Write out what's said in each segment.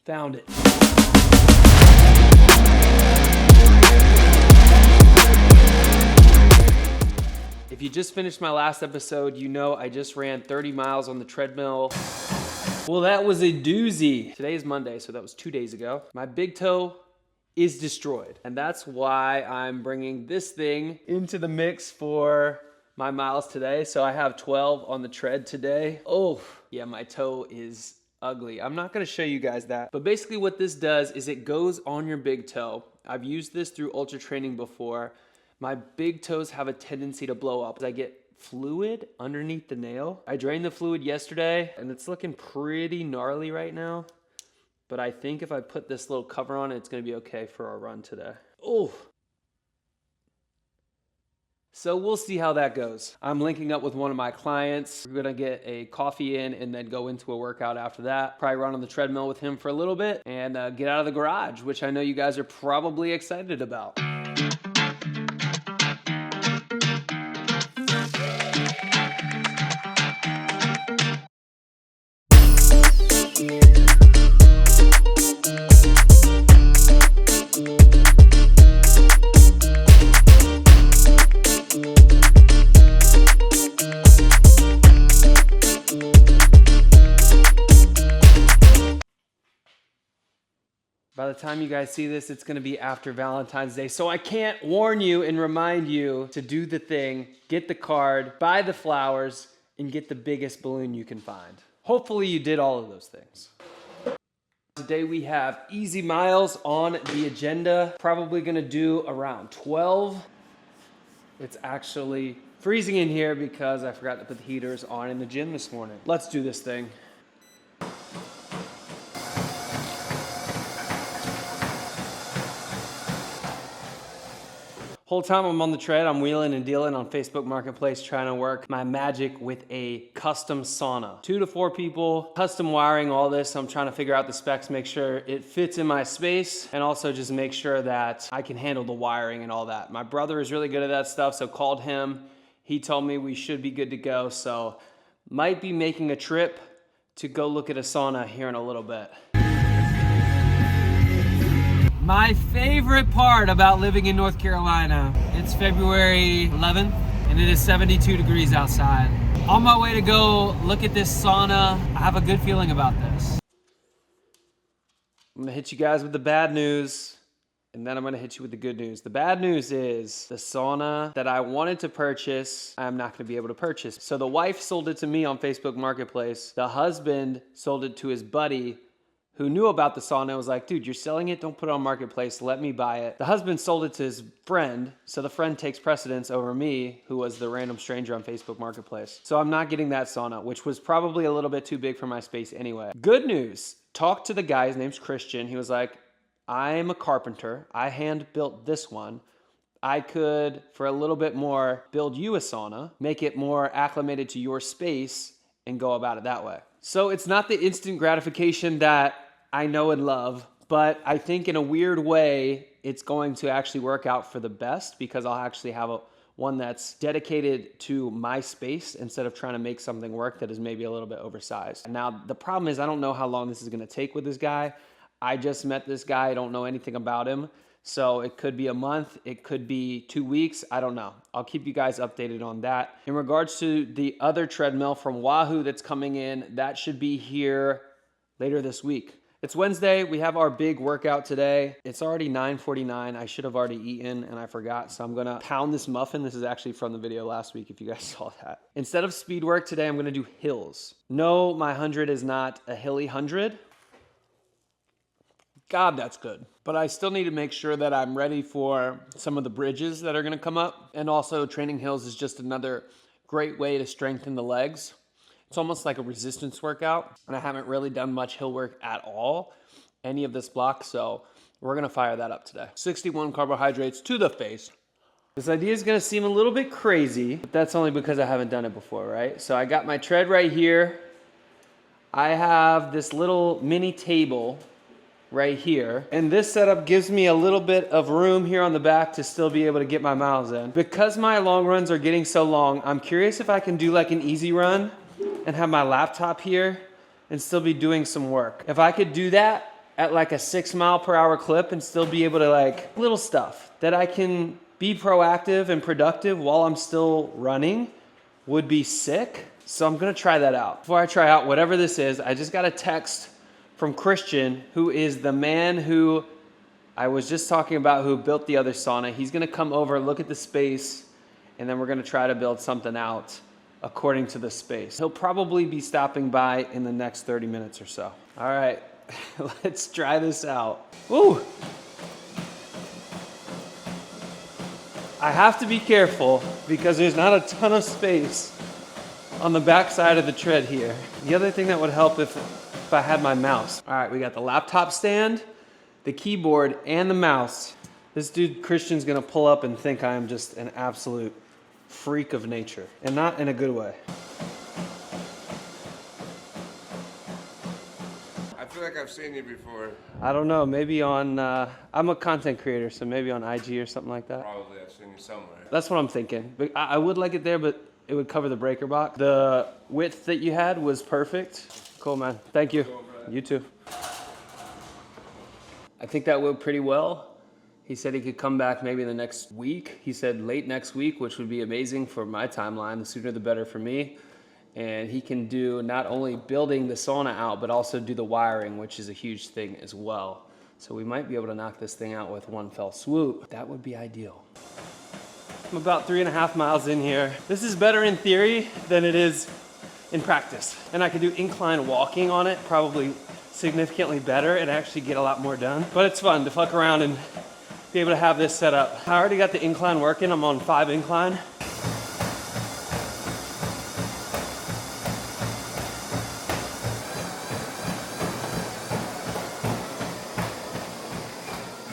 Found it. If you just finished my last episode, you know I just ran 30 miles on the treadmill. Well, that was a doozy. Today is Monday, so that was 2 days ago. My big toe is destroyed, and that's why I'm bringing this thing into the mix for my miles today. So I have 12 on the tread today. Oh, yeah, my toe is ugly. I'm not gonna show you guys that, but basically what this does is it goes on your big toe. I've used this through ultra training before. My big toes have a tendency to blow up. I get fluid underneath the nail. I drained the fluid yesterday and it's looking pretty gnarly right now, but I think if I put this little cover on it, it's gonna be okay for our run today. Oh. So we'll see how that goes. I'm linking up with one of my clients. We're gonna get a coffee in and then go into a workout after that. Probably run on the treadmill with him for a little bit and get out of the garage, which I know you guys are probably excited about. By the time you guys see this, it's gonna be after Valentine's Day. So I can't warn you and remind you to do the thing, get the card, buy the flowers, and get the biggest balloon you can find. Hopefully you did all of those things. Today we have easy miles on the agenda. Probably gonna do around 12. It's actually freezing in here because I forgot to put the heaters on in the gym this morning. Let's do this thing. Whole time I'm on the tread, I'm wheeling and dealing on Facebook Marketplace trying to work my magic with a custom sauna. 2 to 4 people, custom wiring, all this. I'm trying to figure out the specs, make sure it fits in my space, and also just make sure that I can handle the wiring and all that. My brother is really good at that stuff, so called him. He told me we should be good to go, so might be making a trip to go look at a sauna here in a little bit. My favorite part about living in North Carolina, it's February 11th and it is 72 degrees outside. On my way to go look at this sauna, I have a good feeling about this. I'm gonna hit you guys with the bad news and then I'm gonna hit you with the good news. The bad news is the sauna that I wanted to purchase, I'm not gonna be able to purchase. So the wife sold it to me on Facebook Marketplace. The husband sold it to his buddy who knew about the sauna and was like, dude, you're selling it, don't put it on Marketplace, let me buy it. The husband sold it to his friend, so the friend takes precedence over me, who was the random stranger on Facebook Marketplace. So I'm not getting that sauna, which was probably a little bit too big for my space anyway. Good news, talked to the guy, his name's Christian. He was like, I'm a carpenter, I hand built this one. I could, for a little bit more, build you a sauna, make it more acclimated to your space, and go about it that way. So it's not the instant gratification that I know and love, but I think in a weird way, it's going to actually work out for the best because I'll actually have one that's dedicated to my space instead of trying to make something work that is maybe a little bit oversized. Now, the problem is I don't know how long this is gonna take with this guy. I just met this guy, I don't know anything about him. So it could be a month, it could be 2 weeks, I don't know. I'll keep you guys updated on that. In regards to the other treadmill from Wahoo that's coming in, that should be here later this week. It's Wednesday, we have our big workout today. It's already 9:49, I should have already eaten and I forgot, so I'm gonna pound this muffin. This is actually from the video last week if you guys saw that. Instead of speed work today, I'm gonna do hills. No, my 100 is not a hilly 100. God, that's good. But I still need to make sure that I'm ready for some of the bridges that are gonna come up. And also training hills is just another great way to strengthen the legs. It's almost like a resistance workout, and I haven't really done much hill work at all, any of this block, so we're gonna fire that up today. 61 carbohydrates to the face. This idea is gonna seem a little bit crazy, but that's only because I haven't done it before, right? So I got my tread right here. I have this little mini table right here, and this setup gives me a little bit of room here on the back to still be able to get my miles in. Because my long runs are getting so long, I'm curious if I can do like an easy run and have my laptop here and still be doing some work. If I could do that, at like a 6 mile per hour clip and still be able to like little stuff that I can be proactive and productive while I'm still running would be sick. So I'm gonna try that out. Before I try out whatever this is, I just got a text from Christian, who is the man who I was just talking about, who built the other sauna. He's gonna come over, look at the space, and then we're gonna try to build something out according to the space. He'll probably be stopping by in the next 30 minutes or so. All right, let's try this out. Woo! I have to be careful because there's not a ton of space on the back side of the tread here. The other thing that would help if I had my mouse. All right, we got the laptop stand, the keyboard, and the mouse. This dude Christian's gonna pull up and think I am just an absolute freak of nature, and not in a good way. I feel like I've seen you before. I don't know, maybe on, I'm a content creator, so maybe on IG or something like that. Probably I've seen you somewhere. That's what I'm thinking. But I would like it there, but it would cover the breaker box. The width that you had was perfect. Cool, man. Thank you. You too. I think that went pretty well. He said he could come back maybe the next week. He said late next week, which would be amazing for my timeline. The sooner the better for me. And he can do not only building the sauna out, but also do the wiring, which is a huge thing as well. So we might be able to knock this thing out with one fell swoop. That would be ideal. I'm about 3.5 miles in here. This is better in theory than it is in practice. And I could do incline walking on it, probably significantly better, and actually get a lot more done. But it's fun to fuck around and be able to have this set up. I already got the incline working. I'm on 5 incline.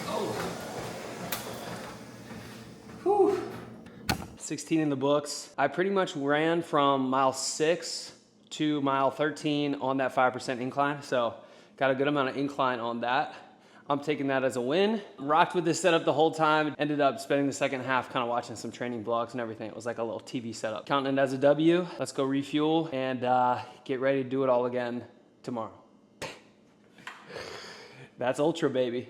Oh. Whew. 16 in the books. I pretty much ran from mile 6 to mile 13 on that 5% incline. So got a good amount of incline on that. I'm taking that as a win. Rocked with this setup the whole time. Ended up spending the second half kind of watching some training vlogs and everything. It was like a little TV setup. Counting it as a W. Let's go refuel and get ready to do it all again tomorrow. That's Ultra, baby.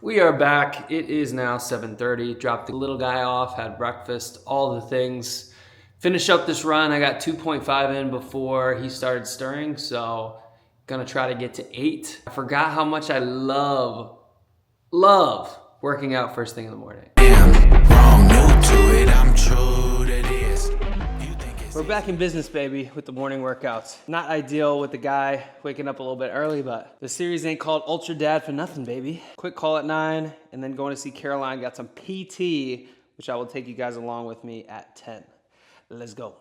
We are back. It is now 7:30. Dropped the little guy off, had breakfast, all the things. Finish up this run. I got 2.5 in before he started stirring, so gonna try to get to 8. I forgot how much I love working out first thing in the morning. We're back in business, baby, with the morning workouts. Not ideal with the guy waking up a little bit early, but the series ain't called UltraDad for nothing, baby. Quick call at 9, and then going to see Caroline. Got some PT, which I will take you guys along with me at 10. Let's go.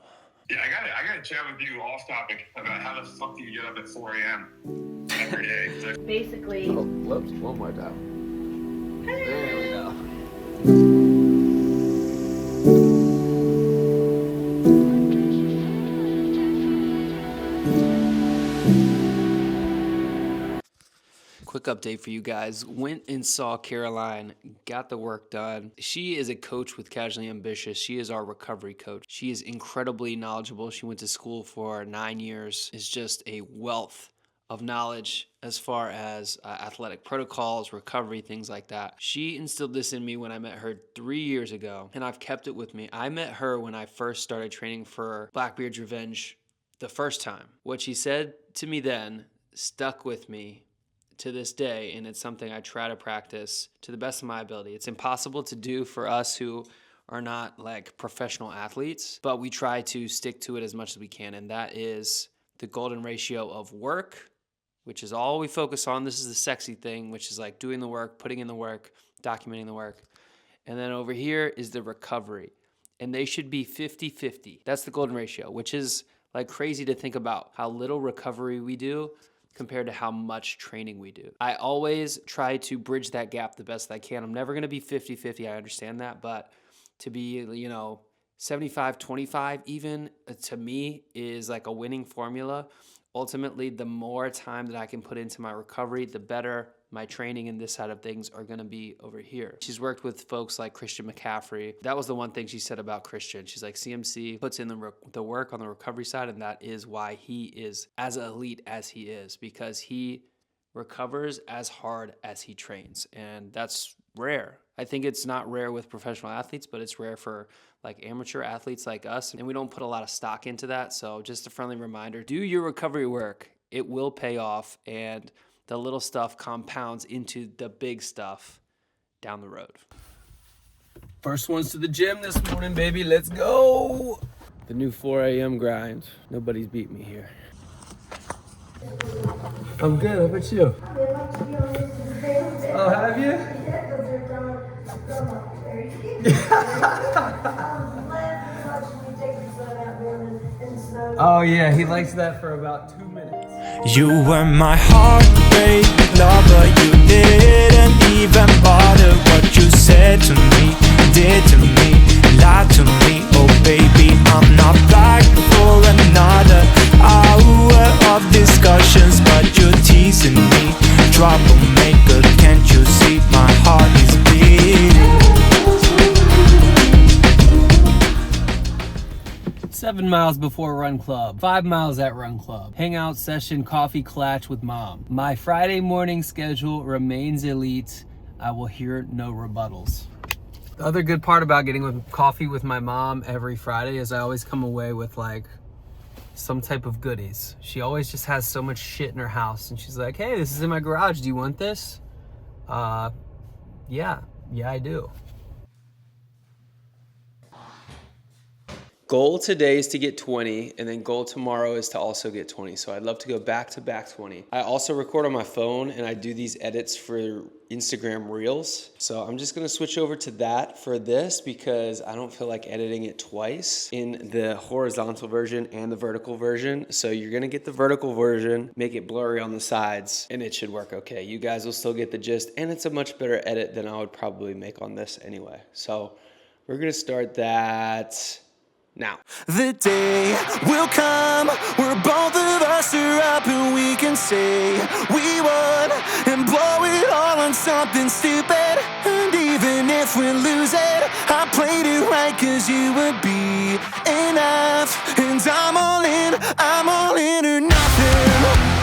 Yeah, I gotta chat with you off topic about how the fuck do you get up at 4 a.m. every day. Basically. Oh, whoops, one more time. There we go. Quick update for you guys. Went and saw Caroline, got the work done. She is a coach with Casually Ambitious. She is our recovery coach. She is incredibly knowledgeable. She went to school for 9 years. Is just a wealth of knowledge as far as athletic protocols, recovery, things like that. She instilled this in me when I met her 3 years ago, and I've kept it with me. I met her when I first started training for Blackbeard's Revenge the first time. What she said to me then stuck with me to this day, and it's something I try to practice to the best of my ability. It's impossible to do for us who are not like professional athletes, but we try to stick to it as much as we can, and that is the golden ratio of work, which is all we focus on. This is the sexy thing, which is like doing the work, putting in the work, documenting the work. And then over here is the recovery. And they should be 50-50. That's the golden ratio, which is like crazy to think about how little recovery we do compared to how much training we do. I always try to bridge that gap the best I can. I'm never gonna be 50-50, I understand that, but to be, 75-25 even, to me, is like a winning formula. Ultimately, the more time that I can put into my recovery, the better my training and this side of things are gonna be over here. She's worked with folks like Christian McCaffrey. That was the one thing she said about Christian. She's like, CMC puts in the work on the recovery side, and that is why he is as elite as he is, because he recovers as hard as he trains. And that's rare. I think it's not rare with professional athletes, but it's rare for like amateur athletes like us. And we don't put a lot of stock into that. So just a friendly reminder, do your recovery work. It will pay off, and the little stuff compounds into the big stuff down the road. First ones to the gym this morning, baby. Let's go. The new 4 a.m. grind. Nobody's beat me here. I'm good. How about you? Oh, have you? Oh yeah, he likes that for about 2 minutes. You were my heartbreak lover. You didn't even bother what you said to me, did to me, lied to me. Oh baby, I'm not back for another hour of discussions, but you're teasing me. Troublemaker, can't you see my heart is beating? 7 miles before run club, 5 miles at run club, hangout session, coffee clatch with mom. My Friday morning schedule remains elite. I will hear no rebuttals. The other good part about getting coffee with my mom every Friday is I always come away with like some type of goodies. She always just has so much shit in her house, and she's like, hey, this is in my garage. Do you want this? Yeah, I do. Goal today is to get 20, and then goal tomorrow is to also get 20. So I'd love to go back to back 20. I also record on my phone, and I do these edits for Instagram Reels. So I'm just gonna switch over to that for this because I don't feel like editing it twice in the horizontal version and the vertical version. So you're gonna get the vertical version, make it blurry on the sides, and it should work okay. You guys will still get the gist, and it's a much better edit than I would probably make on this anyway. So we're gonna start that now. The day will come where both of us are up and we can say we won and blow it all on something stupid. And even if we lose it, I played it right cause you would be enough. And I'm all in or nothing.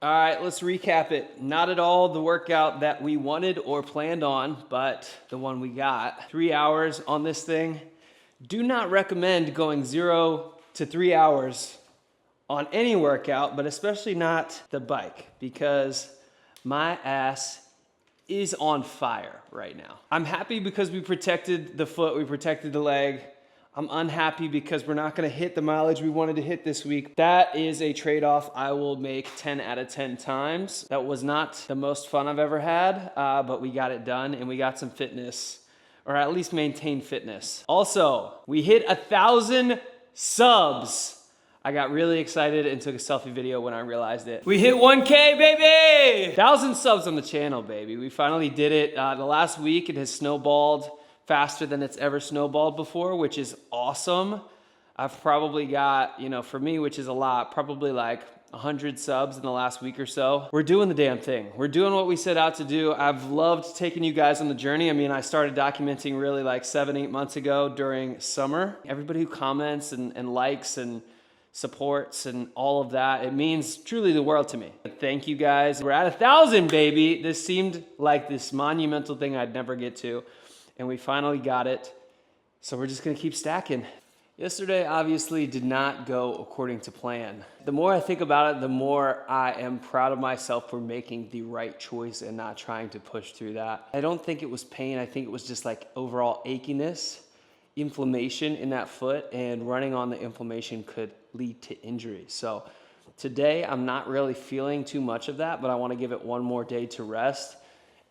All right, let's recap it. Not at all the workout that we wanted or planned on, but the one we got. 3 hours on this thing. Do not recommend going 0 to 3 hours on any workout, but especially not the bike, because my ass is on fire right now. I'm happy because we protected the foot, we protected the leg. I'm unhappy because we're not gonna hit the mileage we wanted to hit this week. That is a trade-off I will make 10 out of 10 times. That was not the most fun I've ever had, but we got it done and we got some fitness, or at least maintained fitness. Also, we hit 1,000 subs. I got really excited and took a selfie video when I realized it. We hit 1K, baby! 1,000 subs on the channel, baby. We finally did it. The last week it has snowballed faster than it's ever snowballed before, which is awesome. I've probably got, for me, which is a lot, probably like 100 subs in the last week or so. We're doing the damn thing. We're doing what we set out to do. I've loved taking you guys on the journey. I mean, I started documenting really like 7-8 months ago during summer. Everybody who comments and likes and supports and all of that, it means truly the world to me. Thank you guys. We're at 1,000, baby. This seemed like this monumental thing I'd never get to, and we finally got it. So we're just gonna keep stacking. Yesterday obviously did not go according to plan. The more I think about it, the more I am proud of myself for making the right choice and not trying to push through that. I don't think it was pain. I think it was just like overall achiness, inflammation in that foot, and running on the inflammation could lead to injury. So today I'm not really feeling too much of that, but I want to give it one more day to rest.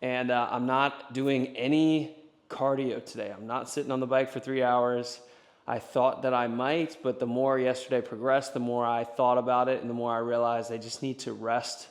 And I'm not doing any cardio today. I'm not sitting on the bike for 3 hours. I thought that I might, but the more yesterday progressed, the more I thought about it and the more I realized I just need to rest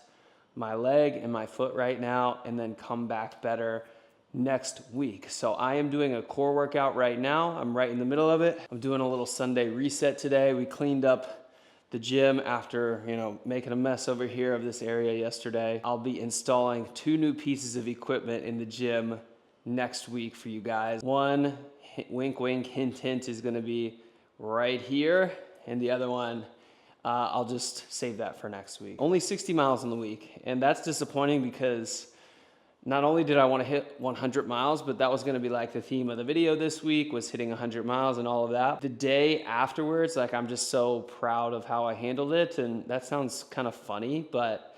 my leg and my foot right now and then come back better next week. So I am doing a core workout right now. I'm right in the middle of it. I'm doing a little Sunday reset today. We cleaned up the gym after, making a mess over here of this area yesterday. I'll be installing 2 new pieces of equipment in the gym next week for you guys. One, wink, wink, hint, hint, is gonna be right here. And the other one, I'll just save that for next week. Only 60 miles in the week. And that's disappointing because not only did I wanna hit 100 miles, but that was gonna be like the theme of the video this week, was hitting 100 miles and all of that. The day afterwards, I'm just so proud of how I handled it. And that sounds kind of funny, but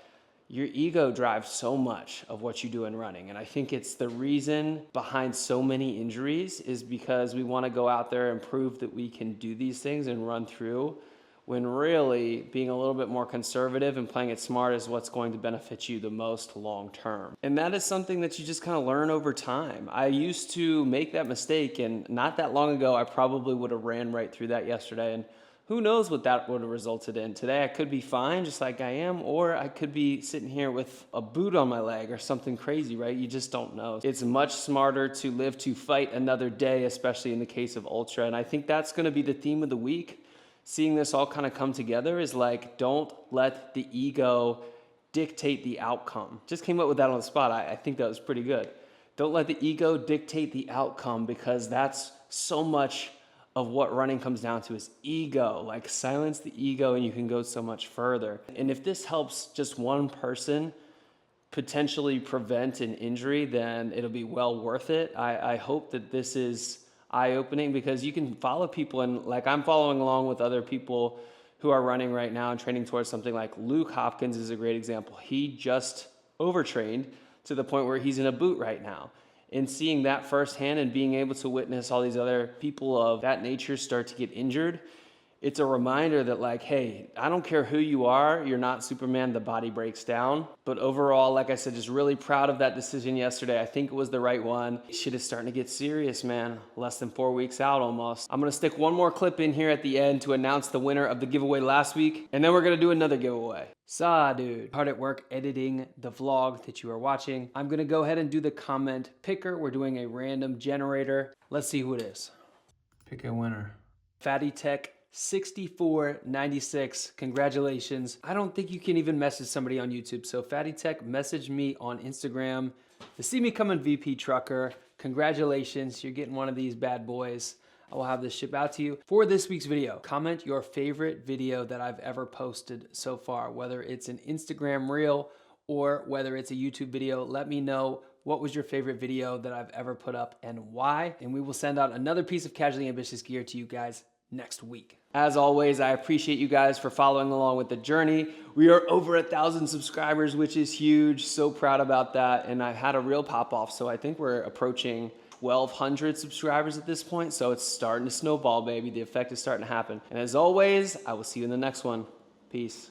your ego drives so much of what you do in running. And I think it's the reason behind so many injuries is because we want to go out there and prove that we can do these things and run through, when really being a little bit more conservative and playing it smart is what's going to benefit you the most long term. And that is something that you just kind of learn over time. I used to make that mistake, and not that long ago, I probably would have ran right through that yesterday. And who knows what that would have resulted in. Today I could be fine just like I am, or I could be sitting here with a boot on my leg or something crazy, right? You just don't know. It's much smarter to live to fight another day, especially in the case of ultra. And I think that's gonna be the theme of the week. Seeing this all kind of come together is don't let the ego dictate the outcome. Just came up with that on the spot. I think that was pretty good. Don't let the ego dictate the outcome, because that's so much of what running comes down to is ego. Silence the ego and you can go so much further. And if this helps just one person potentially prevent an injury, then it'll be well worth it. I hope that this is eye-opening, because you can follow people, and I'm following along with other people who are running right now and training towards something. Like Luke Hopkins is a great example. He just overtrained to the point where he's in a boot right now. And seeing that firsthand and being able to witness all these other people of that nature start to get injured, it's a reminder that hey, I don't care who you are, you're not Superman, the body breaks down. But overall, like I said, just really proud of that decision yesterday. I think it was the right one. Shit is starting to get serious, man. Less than 4 weeks out almost. I'm gonna stick one more clip in here at the end to announce the winner of the giveaway last week, and then we're gonna do another giveaway. Dude. Hard at work editing the vlog that you are watching. I'm gonna go ahead and do the comment picker. We're doing a random generator. Let's see who it is. Pick a winner. Fatty Tech 6496, congratulations. I don't think you can even message somebody on YouTube. So Fatty Tech, message me on Instagram. The See Me Coming VP Trucker, congratulations. You're getting one of these bad boys. I will have this ship out to you. For this week's video, comment your favorite video that I've ever posted so far, whether it's an Instagram reel or whether it's a YouTube video. Let me know what was your favorite video that I've ever put up and why. And we will send out another piece of Casually Ambitious gear to you guys next week. As always, I appreciate you guys for following along with the journey. We are over 1,000 subscribers, which is huge. So proud about that. And I've had a real pop off. So I think we're approaching 1,200 subscribers at this point. So it's starting to snowball, baby. The effect is starting to happen. And as always, I will see you in the next one. Peace.